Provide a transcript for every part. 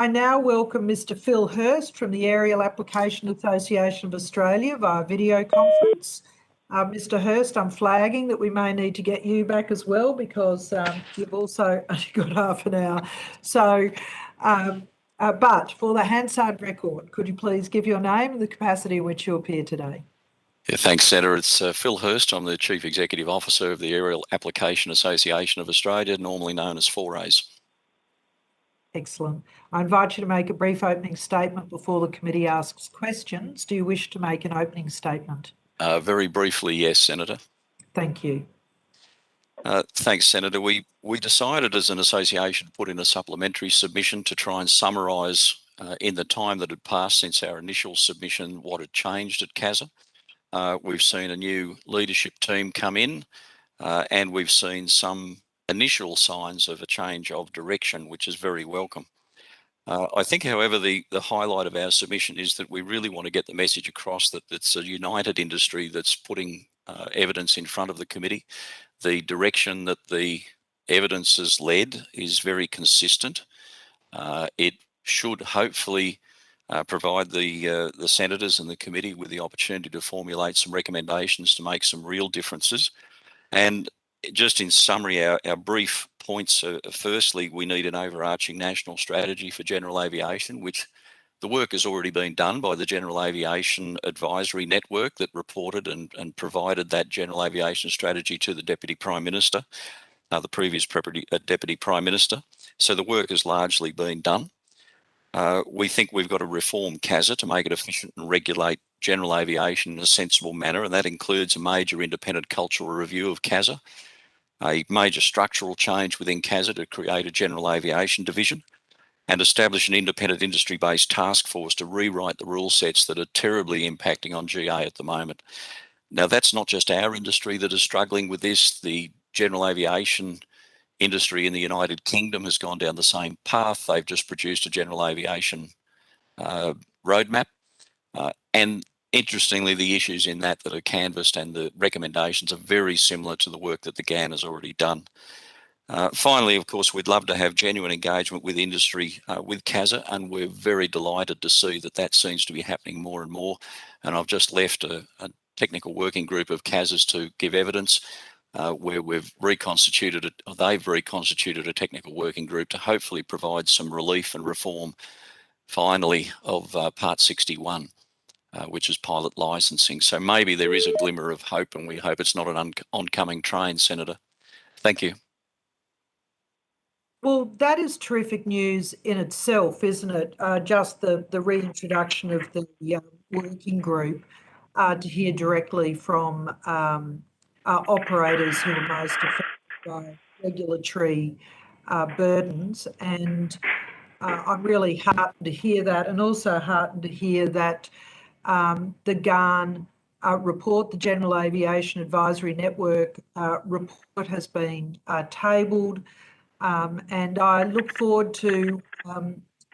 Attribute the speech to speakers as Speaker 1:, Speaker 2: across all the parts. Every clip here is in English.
Speaker 1: I now welcome Mr. Phil Hurst from the Aerial Application Association of Australia via video conference. Mr. Hurst, I'm flagging that we may need to get you back as well because you've also only got half an hour. So, but for the Hansard record, could you please give your name and the capacity in which you appear today?
Speaker 2: Yeah, thanks, Senator. It's Phil Hurst. I'm the Chief Executive Officer of the Aerial Application Association of Australia, normally known as 4As.
Speaker 1: Excellent. I invite you to make a brief opening statement before the committee asks questions. Do you wish to make an opening statement?
Speaker 2: Very briefly, yes, Senator.
Speaker 1: Thank you.
Speaker 2: Thanks, Senator. We decided as an association to put in a supplementary submission to try and summarise in the time that had passed since our initial submission what had changed at CASA. We've seen a new leadership team come in and we've seen some initial signs of a change of direction, which is very welcome. I think, however, the highlight of our submission is that we really want to get the message across that it's a united industry that's putting evidence in front of the committee. The direction that the evidence has led is very consistent. It should hopefully provide the senators and the committee with the opportunity to formulate some recommendations to make some real differences. And just in summary, our brief points are, firstly, we need an overarching national strategy for general aviation, which the work has already been done by the General Aviation Advisory Network that reported and provided that general aviation strategy to the Deputy Prime Minister, the previous Deputy Prime Minister. So the work has largely been done. We think we've got to reform CASA to make it efficient and regulate general aviation in a sensible manner, and that includes a major independent cultural review of CASA, a major structural change within CASA to create a general aviation division, and establish an independent industry-based task force to rewrite the rule sets that are terribly impacting on GA at the moment. Now, that's not just our industry that is struggling with this. The general aviation industry in the United Kingdom has gone down the same path. They've just produced a general aviation roadmap. And interestingly, the issues in that are canvassed and the recommendations are very similar to the work that the GAN has already done. Finally, of course, we'd love to have genuine engagement with industry, with CASA, and we're very delighted to see that that seems to be happening more and more. And I've just left a technical working group of CASAs to give evidence where we've reconstituted they've reconstituted a technical working group to hopefully provide some relief and reform, finally, of Part 61. Which is pilot licensing. So maybe there is a glimmer of hope, and we hope it's not an oncoming train, Senator. Thank you.
Speaker 1: Well, that is terrific news in itself, isn't it? Just the reintroduction of the working group to hear directly from operators who are most affected by regulatory burdens. And I'm really heartened to hear that, and also heartened to hear that the GAN report, the General Aviation Advisory Network report, has been tabled, and I look forward to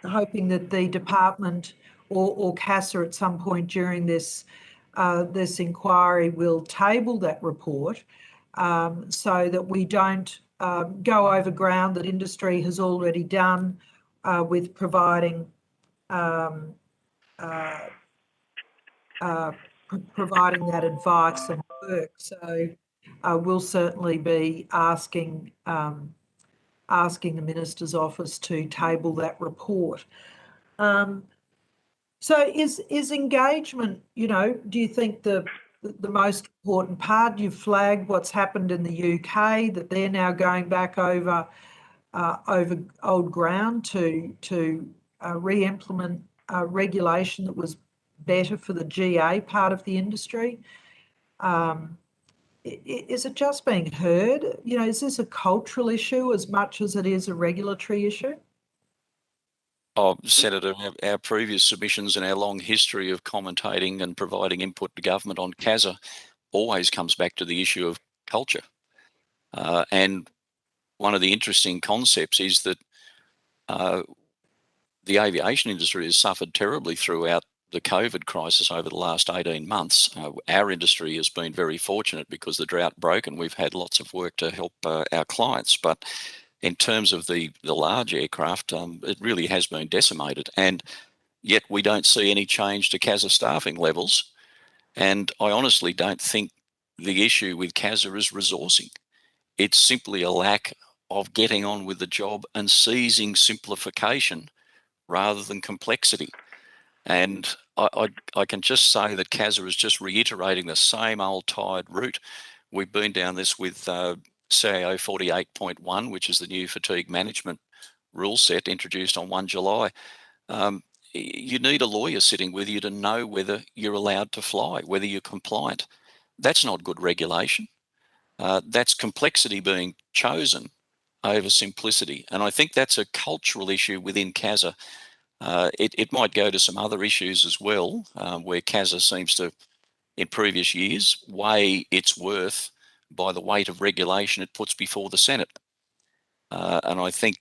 Speaker 1: hoping that the department or CASA at some point during this inquiry will table that report so that we don't go over ground that industry has already done with providing that advice and work. So we'll certainly be asking the Minister's office to table that report. So is engagement, do you think the most important part? You've flagged what's happened in the UK, that they're now going back over old ground to re-implement regulation that was better for the GA part of the industry. Is it just being heard? Is this a cultural issue as much as it is a regulatory issue?
Speaker 2: Oh, Senator, our previous submissions and our long history of commentating and providing input to government on CASA always comes back to the issue of culture. And one of the interesting concepts is that the aviation industry has suffered terribly throughout the COVID crisis over the last 18 months. Our industry has been very fortunate because the drought broke and we've had lots of work to help our clients. But in terms of the large aircraft, it really has been decimated, and yet we don't see any change to CASA staffing levels. And I honestly don't think the issue with CASA is resourcing. It's simply a lack of getting on with the job and seizing simplification rather than complexity. And I can just say that CASA is just reiterating the same old tired route. We've been down this with CAO 48.1, which is the new fatigue management rule set introduced on 1 July. You need a lawyer sitting with you to know whether you're allowed to fly, whether you're compliant. That's not good regulation. That's complexity being chosen over simplicity. And I think that's a cultural issue within CASA. It might go to some other issues as well, where CASA seems to, in previous years, weigh its worth by the weight of regulation it puts before the Senate. And I think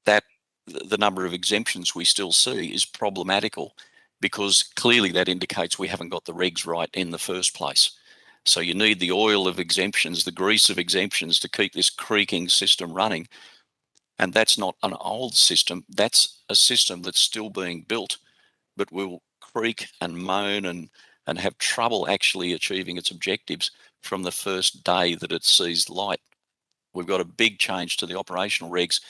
Speaker 2: that the number of exemptions we still see is problematical, because clearly that indicates we haven't got the regs right in the first place. So you need the oil of exemptions, the grease of exemptions to keep this creaking system running. And that's not an old system. That's a system that's still being built, but will creak and moan and have trouble actually achieving its objectives from the first day that it sees light. We've got a big change to the operational regs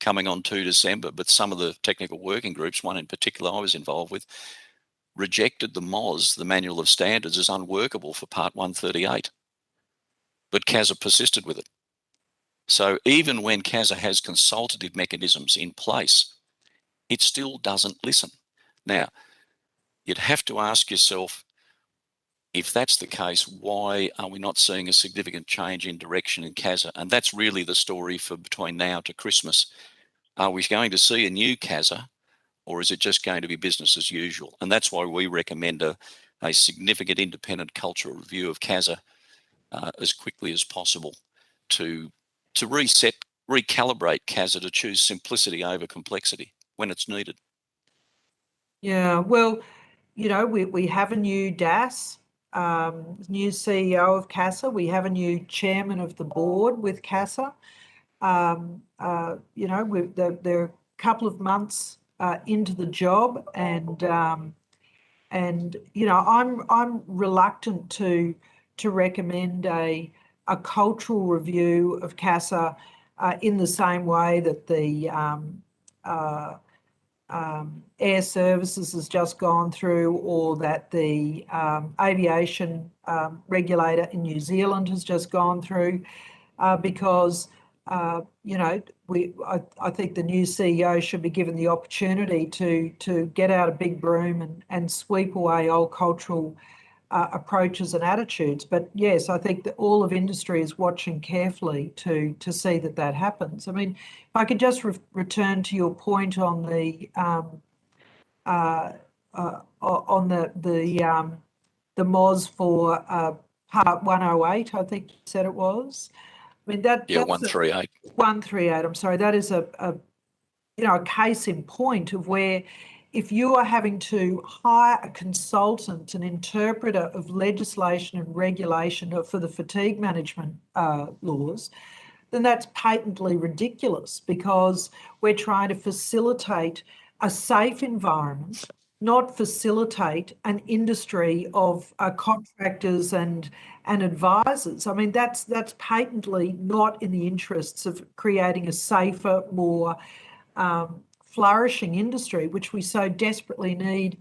Speaker 2: coming on 2 December, but some of the technical working groups, one in particular I was involved with, rejected the MOS, the Manual of Standards, as unworkable for Part 138. But CASA persisted with it. So even when CASA has consultative mechanisms in place, it still doesn't listen. Now, you'd have to ask yourself, if that's the case, why are we not seeing a significant change in direction in CASA? And that's really the story for between now to Christmas. Are we going to see a new CASA, or is it just going to be business as usual? And that's why we recommend a significant independent cultural review of CASA as quickly as possible to reset, recalibrate CASA to choose simplicity over complexity when it's needed.
Speaker 1: Yeah, well, we have a new DAS, new CEO of CASA. We have a new chairman of the board with CASA. They're a couple of months into the job, and I'm reluctant to recommend a cultural review of CASA in the same way that the Air Services has just gone through, or that the aviation regulator in New Zealand has just gone through, because I think the new CEO should be given the opportunity to get out a big broom and sweep away old cultural approaches and attitudes. But yes, I think that all of industry is watching carefully to see that happens. I mean, if I could just return to your point on the MOS for Part 108, I think you said it was. I mean, that's
Speaker 2: 138.
Speaker 1: 138. I'm sorry. That is a case in point of where, if you are having to hire a consultant, an interpreter of legislation and regulation for the fatigue management laws, then that's patently ridiculous, because we're trying to facilitate a safe environment, not facilitate an industry of contractors and advisors. I mean, that's patently not in the interests of creating a safer, more flourishing industry, which we so desperately need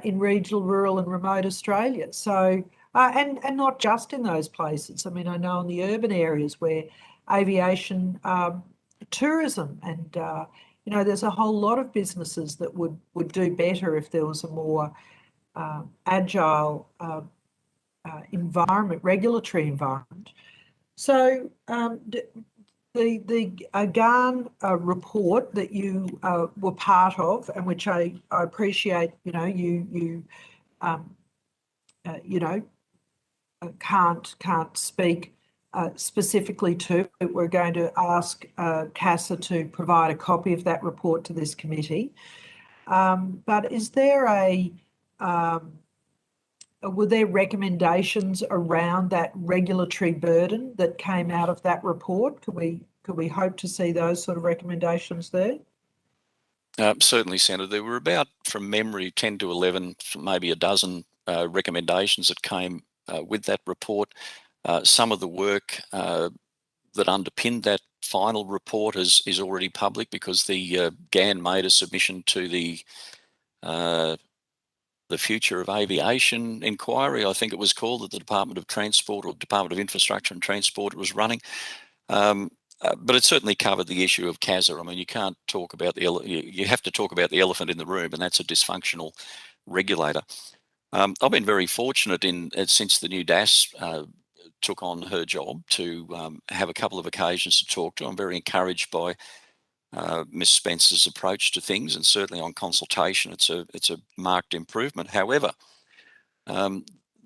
Speaker 1: in regional, rural and remote Australia. So, and not just in those places. I mean, I know in the urban areas where aviation, tourism, and there's a whole lot of businesses that would do better if there was a more agile environment, regulatory environment. So the GAN report that you were part of, and which I appreciate, you can't speak specifically to, but we're going to ask CASA to provide a copy of that report to this committee. But is there were there recommendations around that regulatory burden that came out of that report? Could Could we hope to see those sort of recommendations there?
Speaker 2: Certainly, Senator. There were about, from memory, 10 to 11, maybe a dozen recommendations that came with that report. Some of the work that underpinned that final report is already public, because the GAN made a submission to the Future of Aviation inquiry, I think it was called, that the Department of Transport, or Department of Infrastructure and Transport, was running. But it certainly covered the issue of CASA. I mean, you can't talk about you have to talk about the elephant in the room, and that's a dysfunctional regulator. I've been very fortunate since the new DAS took on her job to have a couple of occasions to talk to. I'm very encouraged by Ms. Spencer's approach to things, and certainly on consultation, it's a marked improvement. However,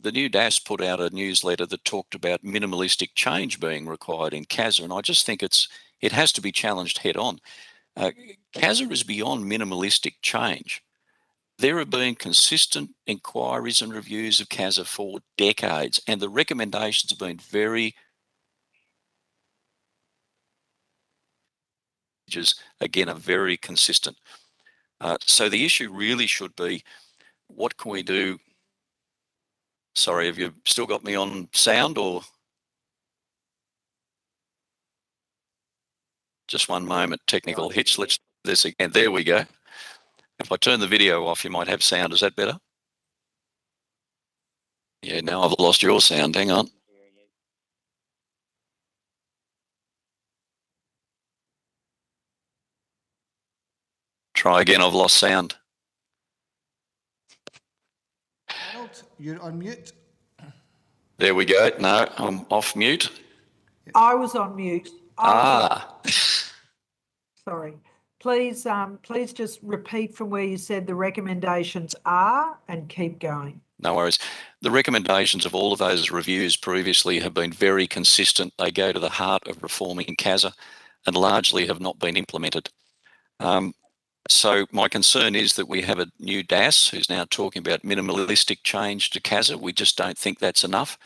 Speaker 2: the new DAS put out a newsletter that talked about minimalistic change being required in CASA, and I just think it has to be challenged head on. CASA is beyond minimalistic change. There have been consistent inquiries and reviews of CASA for decades, and the recommendations have been are very consistent. So the issue really should be, what can we do? Sorry, have you still got me on sound, or just one moment, technical hitch. Let's do this again. There we go. If I turn the video off, you might have sound. Is that better? Yeah, now I've lost your sound. Hang on. Try again. I've lost sound.
Speaker 3: Donald, you're on mute.
Speaker 2: There we go. No, I'm off mute.
Speaker 1: I was on mute. Sorry. Please just repeat from where you said the recommendations are, and keep going.
Speaker 2: No worries. The recommendations of all of those reviews previously have been very consistent. They go to the heart of reforming CASA and largely have not been implemented. So my concern is that we have a new DAS who's now talking about minimalistic change to CASA. We just don't think that's enough.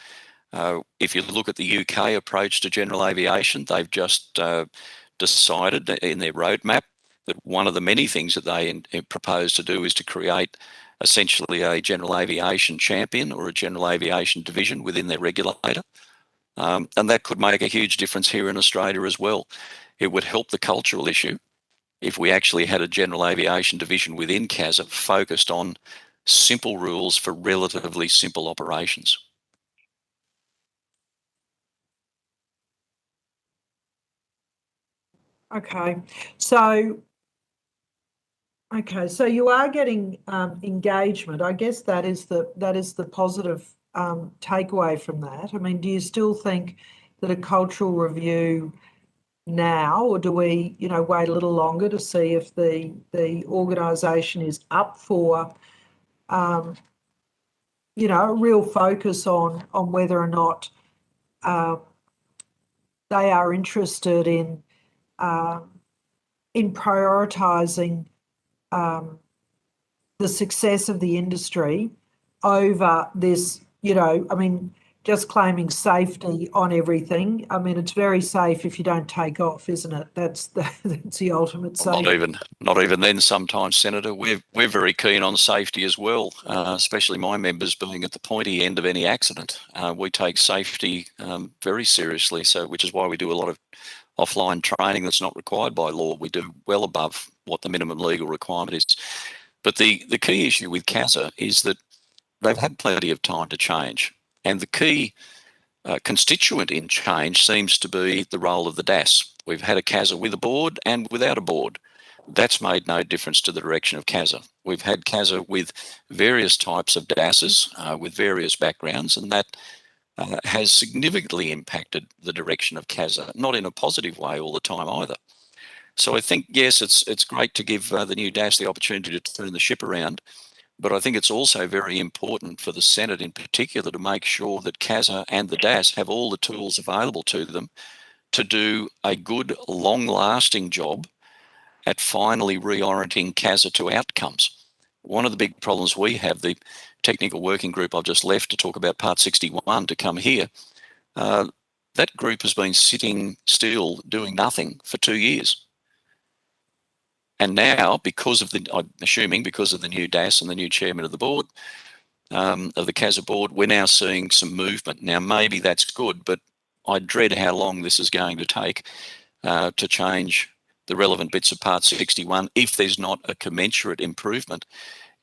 Speaker 2: If you look at the UK approach to general aviation, they've just decided in their roadmap that one of the many things that they propose to do is to create essentially a general aviation champion, or a general aviation division within their regulator. And that could make a huge difference here in Australia as well. It would help the cultural issue if we actually had a general aviation division within CASA focused on simple rules for relatively simple operations.
Speaker 1: Okay, so you are getting engagement. I guess that is the positive takeaway from that. I mean, do you still think that a cultural review now, or do we, wait a little longer to see if the organisation is up for, a real focus on whether or not they are interested in prioritising the success of the industry over this, just claiming safety on everything. I mean, it's very safe if you don't take off, isn't it? That's the ultimate safety.
Speaker 2: Not even then sometimes, Senator. We're very keen on safety as well, especially my members being at the pointy end of any accident. We take safety very seriously, which is why we do a lot of offline training that's not required by law. We do well above what the minimum legal requirement is. But the key issue with CASA is that they've had plenty of time to change. And the key constituent in change seems to be the role of the DAS. We've had a CASA with a board and without a board. That's made no difference to the direction of CASA. We've had CASA with various types of DASs with various backgrounds, and that has significantly impacted the direction of CASA, not in a positive way all the time either. So I think, yes, it's great to give the new DAS the opportunity to turn the ship around, but I think it's also very important for the Senate in particular to make sure that CASA and the DAS have all the tools available to them to do a good, long-lasting job at finally reorienting CASA to outcomes. One of the big problems we have, the technical working group I've just left to talk about Part 61 to come here, that group has been sitting still doing nothing for 2 years. And now, I'm assuming because of the new DAS and the new chairman of the board, of the CASA board, we're now seeing some movement. Now, maybe that's good, but I dread how long this is going to take to change the relevant bits of Part 61 if there's not a commensurate improvement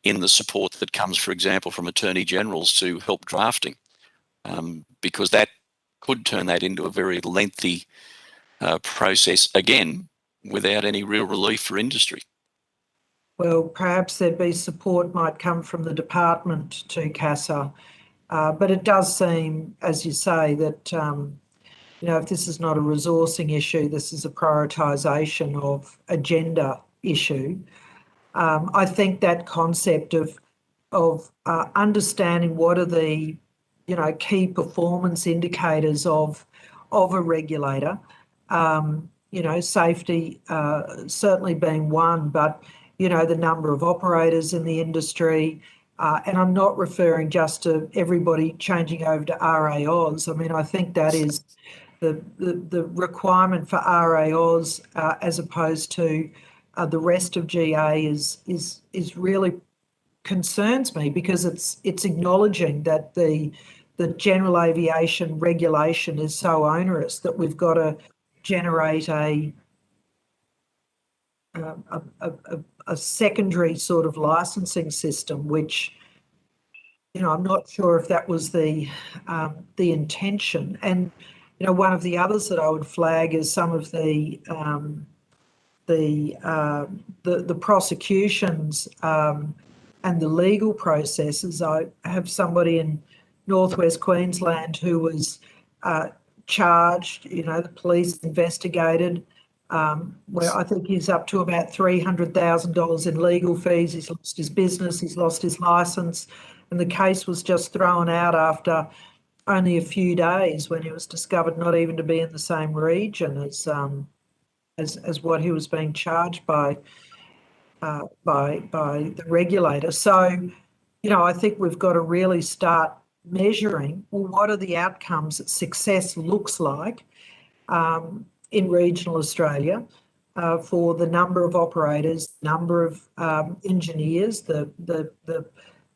Speaker 2: in the support that comes, for example, from Attorney Generals to help drafting, because that could turn that into a very lengthy process, again, without any real relief for industry.
Speaker 1: Well, perhaps there'd be support might come from the department to CASA, but it does seem, as you say, that if this is not a resourcing issue, this is a prioritisation of agenda issue. I think that concept of understanding what are the key performance indicators of a regulator, safety certainly being one, but the number of operators in the industry, and I'm not referring just to everybody changing over to RAOs. I mean, I think that is the requirement for RAOs as opposed to the rest of GA is really concerns me, because it's acknowledging that the general aviation regulation is so onerous that we've got to generate a secondary sort of licensing system, which I'm not sure if that was the intention. And one of the others that I would flag is some of the prosecutions and the legal processes. I have somebody in northwest Queensland who was charged. The police investigated. Where I think he's up to about $300,000 in legal fees. He's lost his business, he's lost his licence, and the case was just thrown out after only a few days, when he was discovered not even to be in the same region as what he was being charged by the regulator. So, I think we've got to really start measuring, well, what are the outcomes that success looks like in regional Australia for the number of operators, number of engineers, the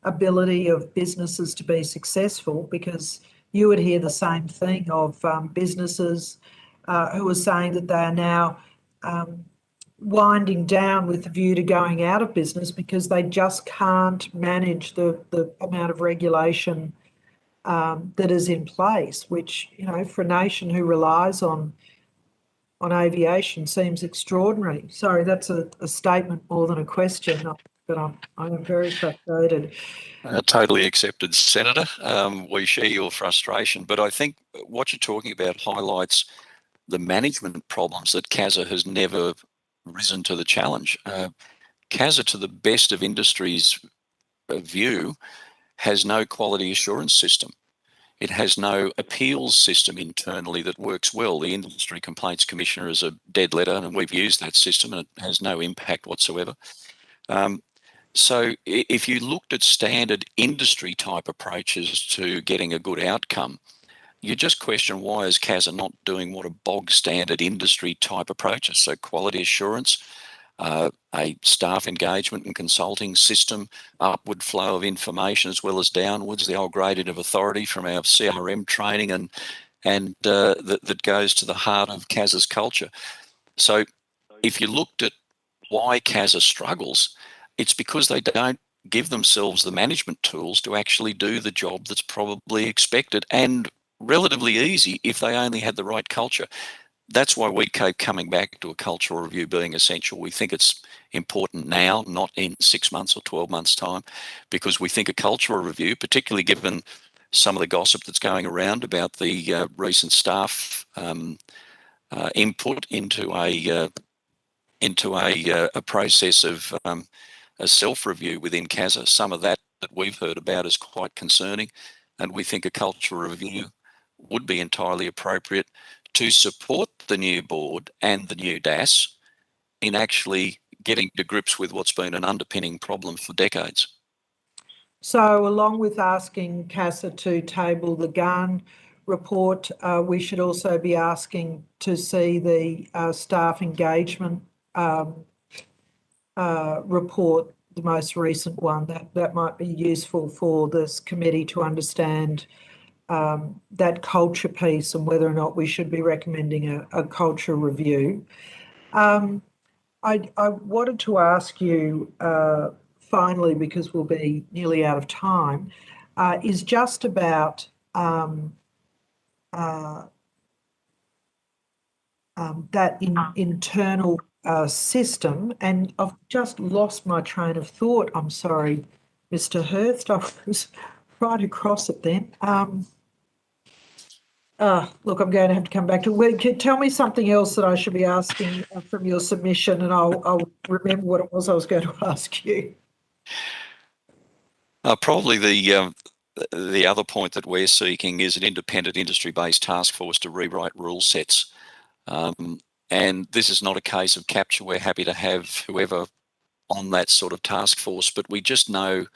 Speaker 1: ability of businesses to be successful, because you would hear the same thing of businesses who are saying that they are now winding down with the view to going out of business because they just can't manage the amount of regulation that is in place, which, for a nation who relies on aviation seems extraordinary. Sorry, that's a statement more than a question, but I'm very frustrated.
Speaker 2: Totally accepted, Senator. We share your frustration, but I think what you're talking about highlights the management problems that CASA has never risen to the challenge. CASA, to the best of industry's view, has no quality assurance system. It has no appeals system internally that works well. The Industry Complaints Commissioner is a dead letter, and we've used that system, and it has no impact whatsoever. So if you looked at standard industry type approaches to getting a good outcome, you just question, why is CASA not doing what a bog standard industry type approach is? So quality assurance, a staff engagement and consulting system, upward flow of information as well as downwards, the old gradient of authority from our CRM training, and that goes to the heart of CASA's culture. So if you looked at why CASA struggles, it's because they don't give themselves the management tools to actually do the job that's probably expected and relatively easy if they only had the right culture. That's why we keep coming back to a cultural review being essential. We think it's important now, not in 6 months or 12 months' time, because we think a cultural review, particularly given some of the gossip that's going around about the recent staff input into a process of a self-review within CASA. Some of that we've heard about is quite concerning, and we think a cultural review would be entirely appropriate to support the new board and the new DAS in actually getting to grips with what's been an underpinning problem for decades.
Speaker 1: So along with asking CASA to table the gun report, we should also be asking to see the staff engagement report, the most recent one. That might be useful for this committee to understand that culture piece and whether or not we should be recommending a culture review. I wanted to ask you finally, because we'll be nearly out of time, is just about that internal system. And I've just lost my train of thought. I'm sorry, Mr. Hurst. I was right across it then. Look, I'm going to have to come back to. Tell me something else that I should be asking from your submission, and I'll remember what it was I was going to ask you.
Speaker 2: Probably the other point that we're seeking is an independent industry-based task force to rewrite rule sets. And this is not a case of capture. We're happy to have whoever on that sort of task force, but we just know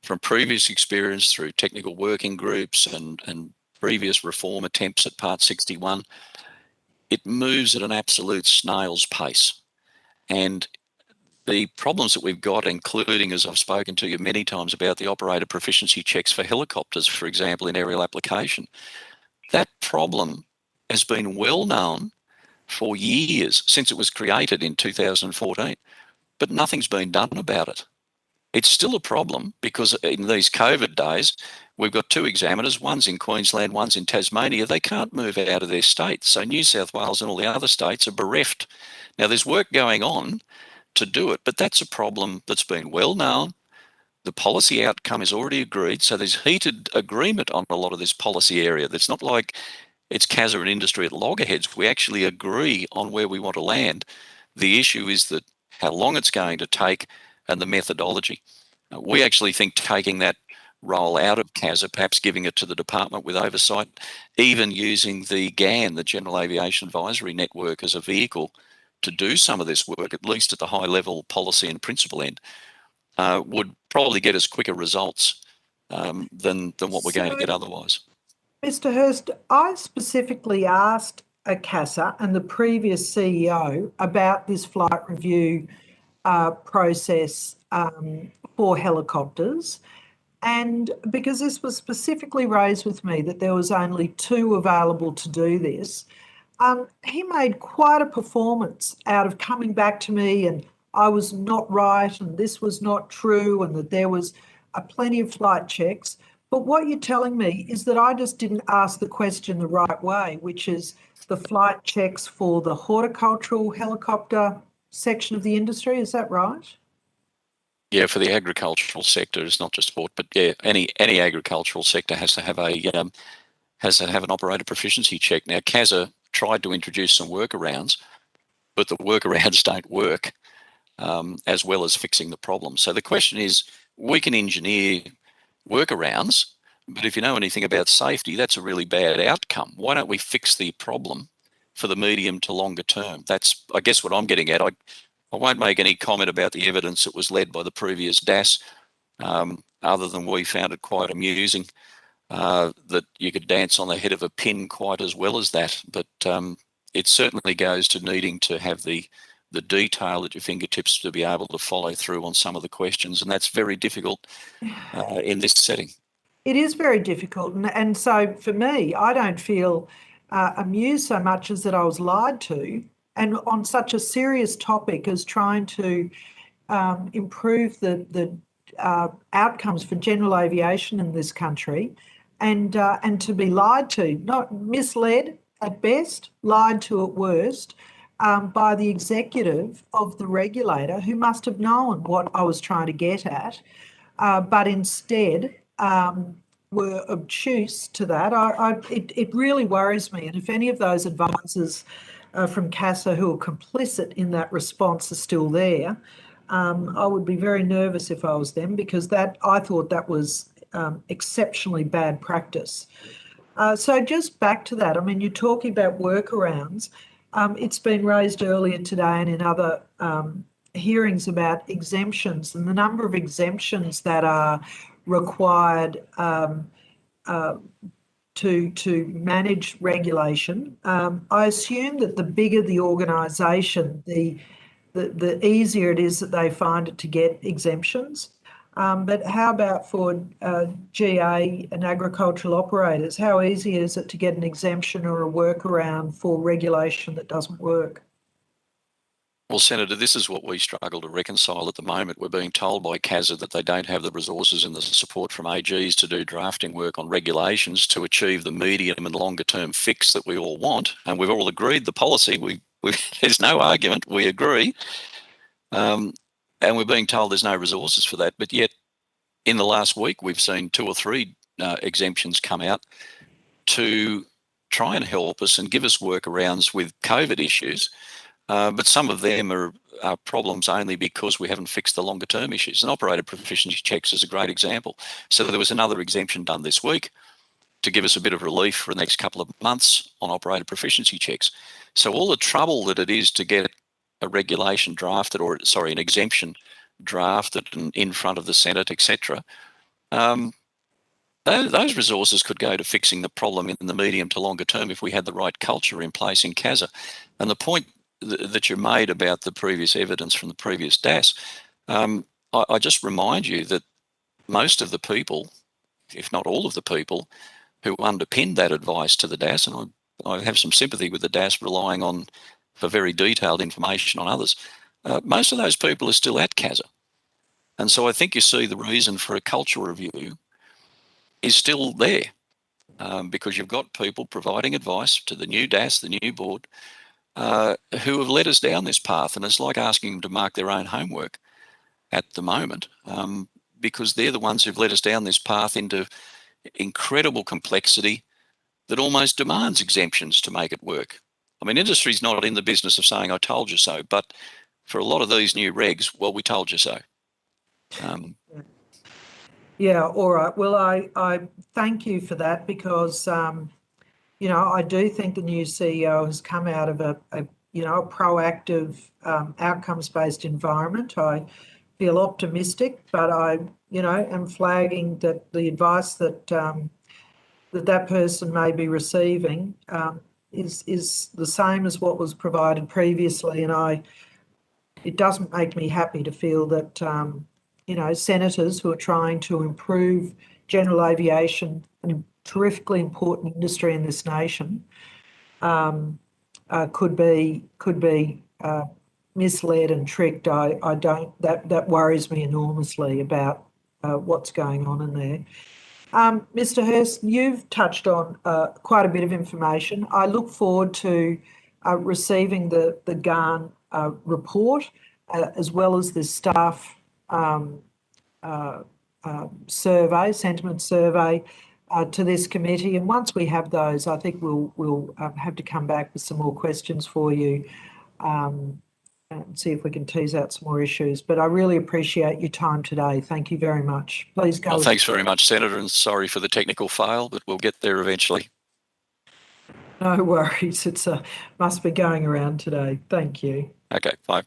Speaker 2: from previous experience through technical working groups and previous reform attempts at Part 61, it moves at an absolute snail's pace. And the problems that we've got, including, as I've spoken to you many times about the operator proficiency checks for helicopters, for example, in aerial application, that problem has been well known for years since it was created in 2014, but nothing's been done about it. It's still a problem because in these COVID days, we've got two examiners, one's in Queensland, one's in Tasmania. They can't move out of their state. So New South Wales and all the other states are bereft. Now, there's work going on to do it, but that's a problem that's been well known. The policy outcome is already agreed. So there's heated agreement on a lot of this policy area. That's not like it's CASA and industry at loggerheads. We actually agree on where we want to land. The issue is that how long it's going to take and the methodology. We actually think taking that role out of CASA, perhaps giving it to the department with oversight, even using the GAN, the General Aviation Advisory Network, as a vehicle to do some of this work, at least at the high level policy and principle end, would probably get us quicker results than what we're going to get otherwise.
Speaker 1: Mr. Hurst, I specifically asked CASA and the previous CEO about this flight review process for helicopters, and because this was specifically raised with me that there was only two available to do this, he made quite a performance out of coming back to me and I was not right and this was not true and that there was plenty of flight checks. But what you're telling me is that I just didn't ask the question the right way, which is the flight checks for the horticultural helicopter section of the industry. Is that right?
Speaker 2: Yeah, for the agricultural sector, it's not just sport, but yeah, any agricultural sector has to have an operator proficiency check. Now, CASA tried to introduce some workarounds, but the workarounds don't work as well as fixing the problem. So the question is, we can engineer workarounds, but if you know anything about safety, that's a really bad outcome. Why don't we fix the problem for the medium to longer term? That's, I guess, what I'm getting at. I won't make any comment about the evidence that was led by the previous DAS, other than we found it quite amusing that you could dance on the head of a pin quite as well as that. But it certainly goes to needing to have the detail at your fingertips to be able to follow through on some of the questions, and that's very difficult in this setting.
Speaker 1: It is very difficult, and so for me, I don't feel amused so much as that I was lied to, and on such a serious topic as trying to improve the outcomes for general aviation in this country, and to be lied to, not misled at best, lied to at worst, by the executive of the regulator, who must have known what I was trying to get at, but instead were obtuse to that. It really worries me. And if any of those advisors from CASA who are complicit in that response are still there, I would be very nervous if I was them, because I thought that was exceptionally bad practice. So just back to that, I mean, you're talking about workarounds. It's been raised earlier today and in other hearings about exemptions, and the number of exemptions that are required to manage regulation. I assume that the bigger the organisation, the easier it is that they find it to get exemptions. But how about for GA and agricultural operators? How easy is it to get an exemption or a workaround for regulation that doesn't work?
Speaker 2: Well, Senator, this is what we struggle to reconcile at the moment. We're being told by CASA that they don't have the resources and the support from AGs to do drafting work on regulations to achieve the medium and longer term fix that we all want. And we've all agreed the policy. There's no argument. We agree. And we're being told there's no resources for that. But yet, in the last week, we've seen 2 or 3 exemptions come out to try and help us and give us workarounds with COVID issues. But some of them are problems only because we haven't fixed the longer term issues. And operator proficiency checks is a great example. So there was another exemption done this week to give us a bit of relief for the next couple of months on operator proficiency checks. So all the trouble that it is to get a regulation drafted, or sorry, an exemption drafted and in front of the Senate, etc. Those resources could go to fixing the problem in the medium to longer term if we had the right culture in place in CASA. And the point that you made about the previous evidence from the previous DAS, I just remind you that most of the people, if not all of the people, who underpinned that advice to the DAS, and I have some sympathy with the DAS relying on for very detailed information on others, most of those people are still at CASA. And so I think you see the reason for a culture review is still there, because you've got people providing advice to the new DAS, the new board, who have led us down this path. And it's like asking them to mark their own homework at the moment, because they're the ones who've led us down this path into incredible complexity that almost demands exemptions to make it work. I mean, industry's not in the business of saying, I told you so, but for a lot of these new regs, well, we told you so.
Speaker 1: Yeah, all right. Well, I thank you for that because, you know, I do think the new CEO has come out of a proactive, outcomes-based environment. I feel optimistic, but I, am flagging that the advice that that person may be receiving is the same as what was provided previously, and it doesn't make me happy to feel that senators who are trying to improve general aviation, a terrifically important industry in this nation, could be misled and tricked. I don't. That worries me enormously about what's going on in there. Mr. Hurst, you've touched on quite a bit of information. I look forward to receiving the GARN report as well as the staff survey, sentiment survey to this committee. And once we have those, I think we'll have to come back with some more questions for you and see if we can tease out some more issues. But I really appreciate your time today. Thank you very much. Please go.
Speaker 2: Well, thanks very much, Senator, and sorry for the technical fail, but we'll get there eventually.
Speaker 1: No worries. It's must be going around today. Thank you.
Speaker 2: Okay, bye.